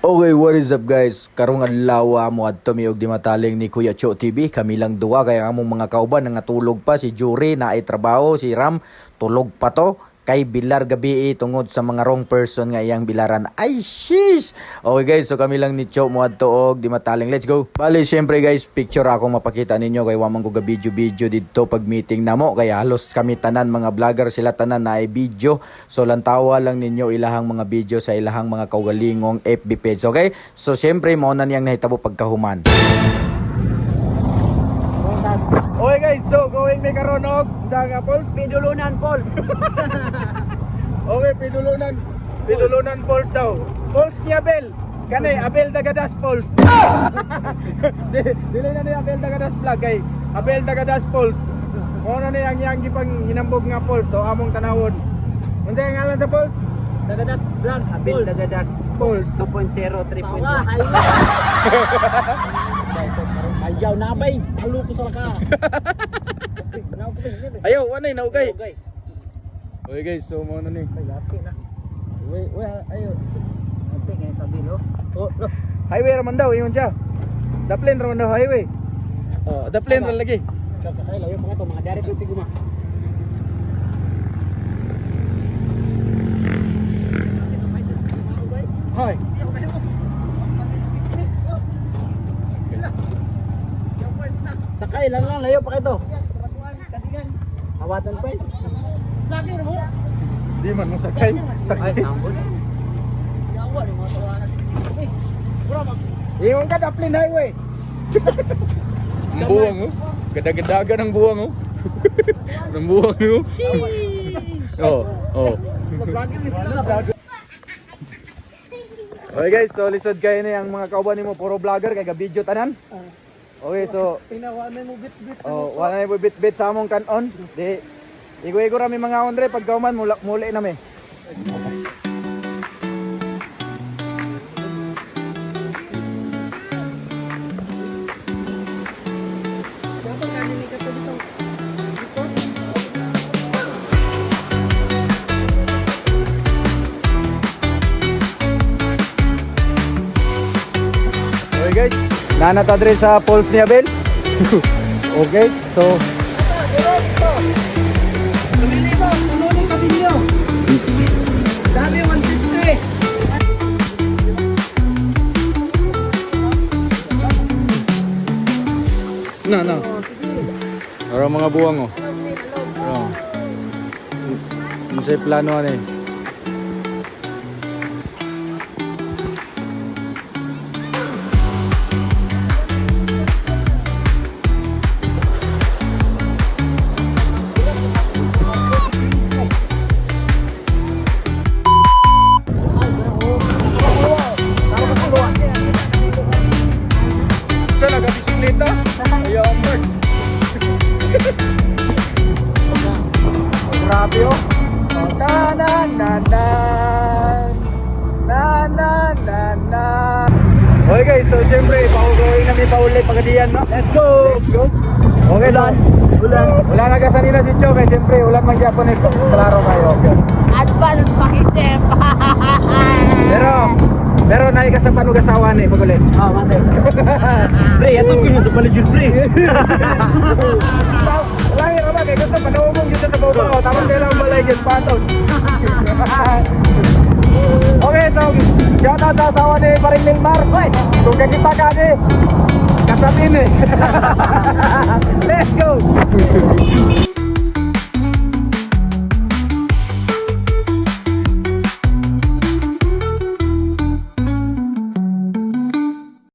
Okay, what is up guys? Karong adlaw mo adto mi og di mataling ni Kuya Cho TV. Kami lang duwa kaya among mga kauban nga tulog pa, si Jury na ay trabaho, si Ram tulog pa to. Kay bilar gabi tungod sa mga wrong person nga iyang bilaran. Ay sheesh. Okay guys, so kami lang ni Cho mo adto og di mataling. Let's go. Bali syempre guys, picture ako mapakita ninyo kay wa man ko ga video didto pag meeting namo kay halos kami tanan mga vlogger sila tanan na ay video. So lantawa lang ninyo ilahang mga video sa ilahang mga kaugalingong FB page. Okay? So syempre mao na niyang nahitabo pagkahuman. Okay guys, so going may karon og nga Pauls, Pidulunan Pauls. okay, pidulunan Pauls daw. Pauls ni Abel. Kani Abel Dagadas Pauls. Dili na ni Abel Dagadas vlog kay Abel Dagadas Pauls. Mo na ni ang iyang gipang hinambog nga Pauls. So among tanawon. Unsa ang ngalan sa Pauls? Dagadas vlog. Abel Dagadas Pauls 2.0, 3.1. Ayaw na bay. Halo ko sa ka. Ayaw, wanay na okay. Okay guys, so mo na ni. Yati na. Wait, ayaw. Ante kay sabi no. Oh, Highway raman daw, yun siya. Daplane raman daw highway. Oh, daplane ra lagi. kakay layo mga to mga dari ko tiguma. Hoy. Sakay lang layo pa kito. Hawatan pa. Di man mo sakay. Sakay. Sambon. Yawa ni mga tawanan. Iwan ka daplane highway. Ang buwang oh. Gada-gadagan ang buwang oh. Ang buwang oh. Oh. Okay guys, so lisod kayo ni ang mga kauban nimo puro vlogger kay ga-video tanan. Okay, so Pinawanan mo bit-bit. oh, wala na bit-bit sa among kanon. Di igo-igo rami mga ondre pag kauman muli na mi. Okay guys, nanatadre sa Pauls ni Abel. Okay, so Dami 150. na. Ara mga buwang oh. Oh. Ano sa plano ani? Sa nagabisikleta? Ayaw ang bird. Grabe oh. Na. Okay guys, so syempre paugoy na may paulit pagkadiyan no? Let's go! Okay lang. Wala na gasanina si Cho kaya syempre ulan man Japon eh. Klaro kayo. Okay. Advance pakisip. Pero naik ka sa panugasawa ni pagulit. Oh, mate. Pre, ato ko yung sa paligid, pre. Langit ka ba? Kaya gusto panawagong dito sa bawang. Tapos kailang balay dyan patod. Okay, so shout out sa asawa ni Paring Milmar. Kung kakita ka ni kasapin eh. Let's go!